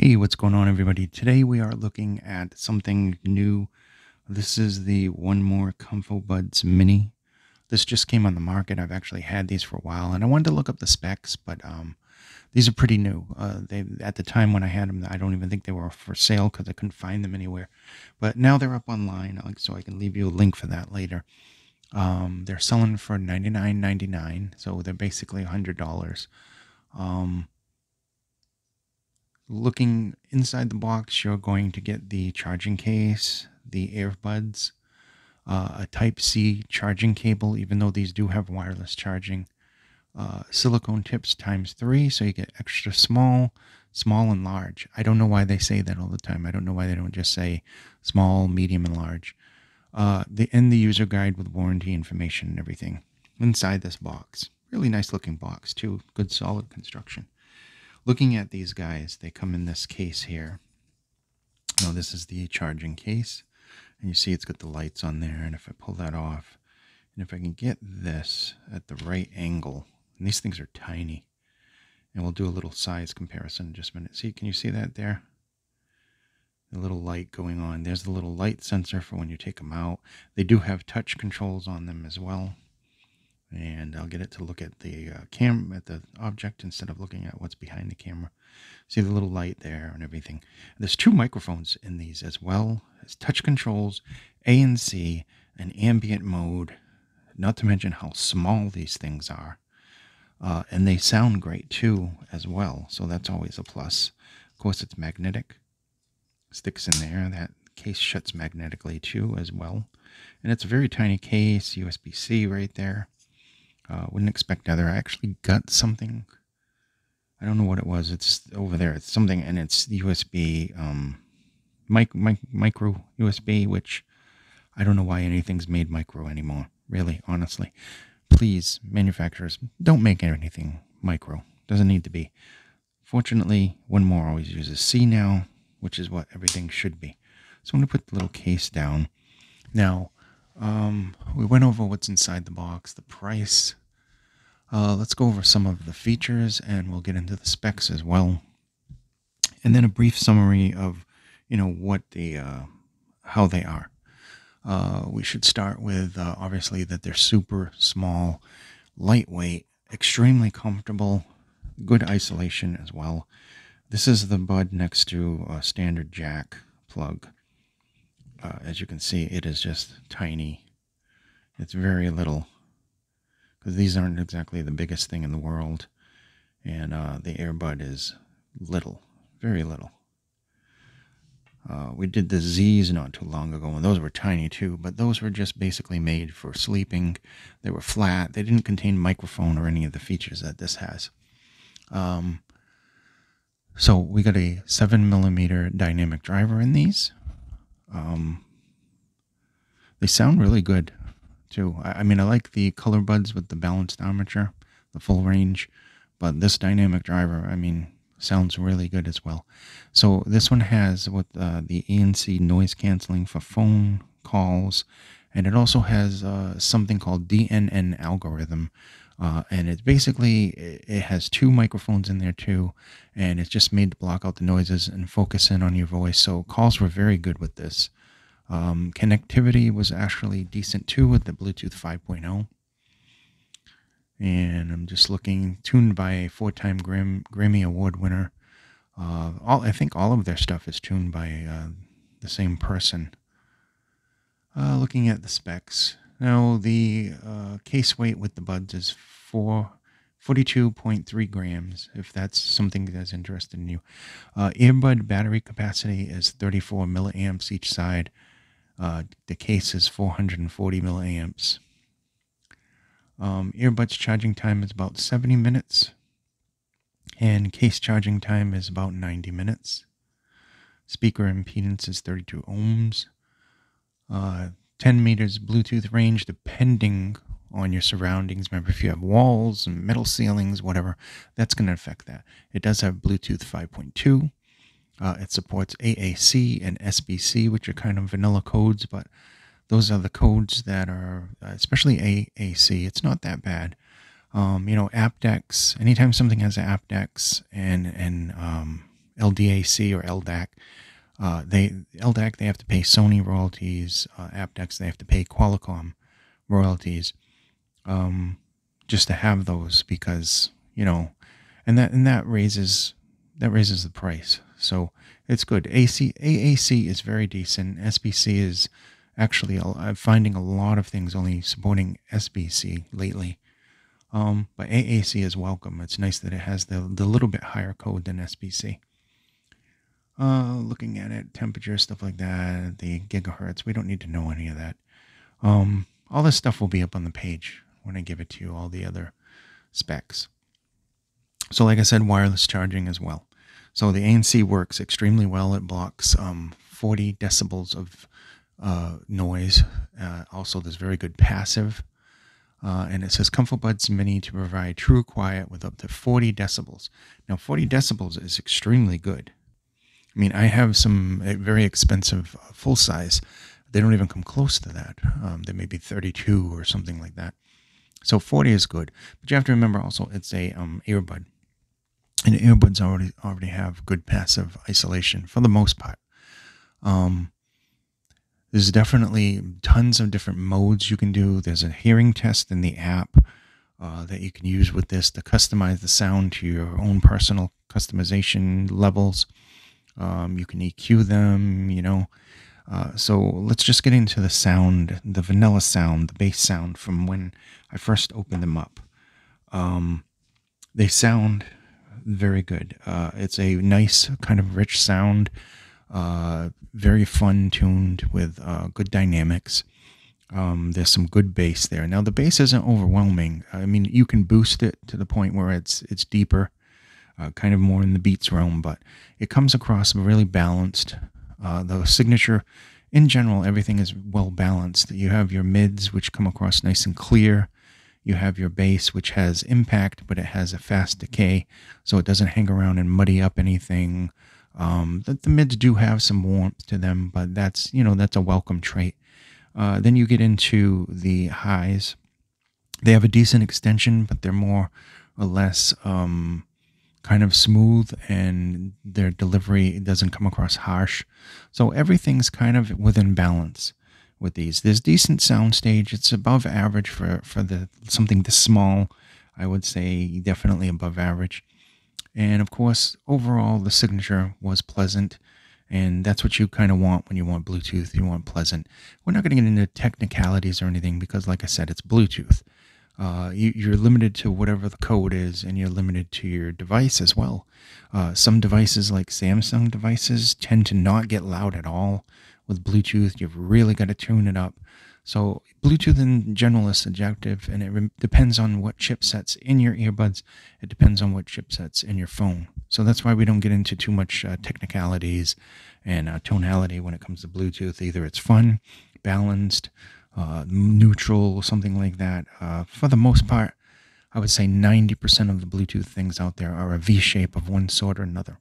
Hey, what's going on, everybody? Today we are looking at something new. This is the One More ComfoBuds Mini. This just came on the market. I've actually had these for a while, and I wanted to look up the specs, but these are pretty new. They at the time when I had them, I don't even think they were for sale because I couldn't find them anywhere. But now they're up online, so I can leave you a link for that later. They're selling for $99.99, so they're basically $100. Looking inside the box, you're going to get the charging case, the earbuds, a Type-C charging cable, even though these do have wireless charging, silicone tips ×3, so you get extra small, small, and large. I don't know why they say that all the time. I don't know why they don't just say small, medium, and large. And the user guide with warranty information and everything inside this box. Really nice looking box, too. Good, solid construction. Looking at these guys, they come in this case here. Now, this is the charging case, and you see it's got the lights on there. And if I pull that off, and if I can get this at the right angle, and these things are tiny, and we'll do a little size comparison in just a minute. See, can you see that there? The little light going on. There's the little light sensor for when you take them out. They do have touch controls on them as well. And I'll get it to look at the at the object instead of looking at what's behind the camera. See the little light there and everything. There's 2 microphones in these as well as touch controls, ANC, and ambient mode, not to mention how small these things are. And they sound great too as well, so that's always a plus. Of course, it's magnetic. Sticks in there. That case shuts magnetically too as well. And it's a very tiny case, USB-C right there. Wouldn't expect other. I actually got something. I don't know what it was. It's over there. It's something, and it's USB, micro USB, which I don't know why anything's made micro anymore. Really, honestly, please, manufacturers, don't make anything micro. Doesn't need to be. Fortunately, One More always uses C now, which is what everything should be. So I'm going to put the little case down. Now, we went over what's inside the box, the price. Let's go over some of the features, and we'll get into the specs as well. And then a brief summary of, what how they are. We should start with, obviously, that they're super small, lightweight, extremely comfortable, good isolation as well. This is the bud next to a standard jack plug. As you can see, it is just tiny. It's very little, because these aren't exactly the biggest thing in the world. And the earbud is little, very little. We did the Z's not too long ago, and those were tiny too, but those were just basically made for sleeping. They were flat. They didn't contain microphone or any of the features that this has. So we got a 7mm dynamic driver in these. They sound really good too. I mean, I like the color buds with the balanced armature, the full range, but this dynamic driver, I mean, sounds really good as well. So this one has what the Anc Noise Canceling for phone calls, and it also has something called DNN algorithm. And it's basically, it has 2 microphones in there too, and it's just made to block out the noises and focus in on your voice. So calls were very good with this. Connectivity was actually decent too with the Bluetooth 5.0. And I'm just looking, tuned by a 4-time Grammy Award winner. I think all of their stuff is tuned by the same person. Looking at the specs. Now, the case weight with the buds is 42.3 grams, if that's something that's interested in you. Earbud battery capacity is 34 milliamps each side. The case is 440 milliamps. Earbuds charging time is about 70 minutes. And case charging time is about 90 minutes. Speaker impedance is 32 ohms. 10 meters Bluetooth range, depending on your surroundings. Remember, if you have walls and metal ceilings, whatever, that's going to affect that. It does have Bluetooth 5.2. It supports AAC and SBC, which are kind of vanilla codes, but those are the codes that are, especially AAC, it's not that bad. AptX, anytime something has aptX and LDAC or LDAC. LDAC, they have to pay Sony royalties. Apdex, they have to pay Qualcomm royalties, just to have those, because and that raises the price. So it's good. AAC is very decent. SBC is actually, I'm finding a lot of things only supporting SBC lately. But AAC is welcome. It's nice that it has the little bit higher code than SBC. Looking at it, temperature, stuff like that, the gigahertz, we don't need to know any of that. All this stuff will be up on the page when I give it to you, all the other specs. So like I said, wireless charging as well. So the ANC works extremely well. It blocks 40 decibels of noise. Also, there's very good passive. And it says ComfoBuds Mini to provide true quiet with up to 40 decibels. Now, 40 decibels is extremely good. I mean, I have some very expensive full size. They don't even come close to that. They may be 32 or something like that. So 40 is good. But you have to remember also it's a earbud. And earbuds already have good passive isolation for the most part. There's definitely tons of different modes you can do. There's a hearing test in the app that you can use with this to customize the sound to your own personal customization levels. You can EQ them, so let's just get into the sound, the vanilla sound, the bass sound from when I first opened them up. They sound very good. It's a nice kind of rich sound, very fun tuned with good dynamics. There's some good bass there. Now the bass isn't overwhelming. I mean, you can boost it to the point where it's deeper, kind of more in the beats realm, but it comes across really balanced. The signature, in general, everything is well balanced. You have your mids, which come across nice and clear. You have your bass, which has impact, but it has a fast decay, so it doesn't hang around and muddy up anything. The mids do have some warmth to them, but that's a welcome trait. Then you get into the highs. They have a decent extension, but they're more or less kind of smooth, and their delivery doesn't come across harsh. So everything's kind of within balance with these. There's decent soundstage. It's above average for something this small. I would say definitely above average. And of course, overall, the signature was pleasant. And that's what you kind of want when you want Bluetooth. You want pleasant. We're not going to get into technicalities or anything because, like I said, it's Bluetooth. You're limited to whatever the code is, and you're limited to your device as well. Some devices, like Samsung devices, tend to not get loud at all with Bluetooth. You've really got to tune it up. So Bluetooth in general is subjective, and it depends on what chipsets in your earbuds. It depends on what chipsets in your phone. So that's why we don't get into too much technicalities and tonality when it comes to Bluetooth. Either it's fun, balanced, neutral, something like that. For the most part, I would say 90% of the Bluetooth things out there are a V shape of one sort or another.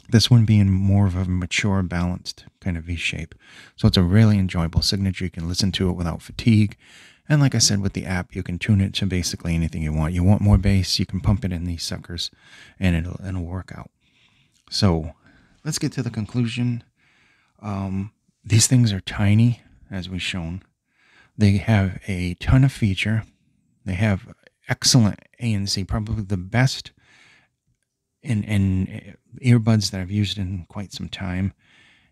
This one being more of a mature, balanced kind of V shape. So it's a really enjoyable signature. You can listen to it without fatigue. And like I said, with the app, you can tune it to basically anything you want. You want more bass, you can pump it in these suckers, and it'll work out. So let's get to the conclusion. These things are tiny, as we've shown. They have a ton of feature. They have excellent ANC, probably the best in earbuds that I've used in quite some time,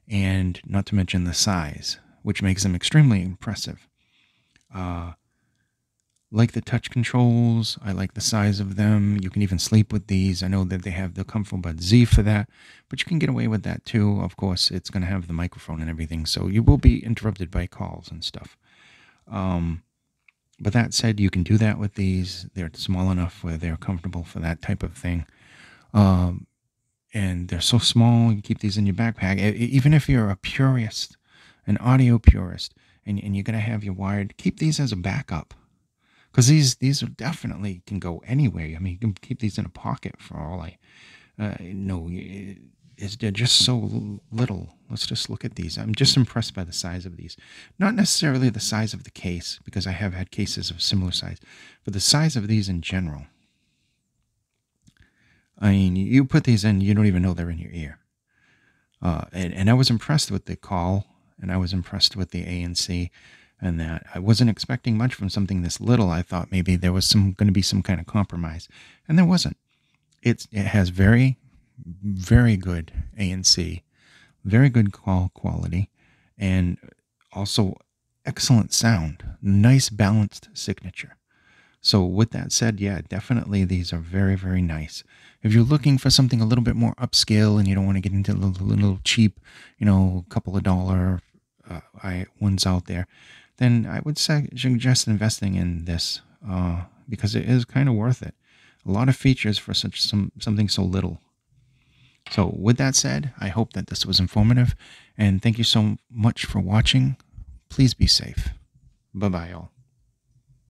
and not to mention the size, which makes them extremely impressive. Like the touch controls, I like the size of them. You can even sleep with these. I know that they have the ComfoBuds Z for that, but you can get away with that too. Of course, it's going to have the microphone and everything, so you will be interrupted by calls and stuff. But that said, you can do that with these. They're small enough where they're comfortable for that type of thing. And they're so small, you keep these in your backpack. Even if you're a purist, an audio purist, and you're going to have your wired, keep these as a backup. Because these are definitely can go anywhere. I mean, you can keep these in a pocket for all I know. They're just so little. Let's just look at these. I'm just impressed by the size of these. Not necessarily the size of the case, because I have had cases of similar size, but the size of these in general. I mean, you put these in, you don't even know they're in your ear. And I was impressed with the call, and I was impressed with the ANC, and that I wasn't expecting much from something this little. I thought maybe there was going to be some kind of compromise, and there wasn't. It has very, very good ANC, very good call quality, and also excellent sound. Nice balanced signature. So with that said, yeah, definitely these are very, very nice. If you're looking for something a little bit more upscale and you don't want to get into the little cheap, couple of dollar ones out there, then I would suggest investing in this because it is kind of worth it. A lot of features for something so little. So with that said, I hope that this was informative, and thank you so much for watching. Please be safe. Bye-bye, all.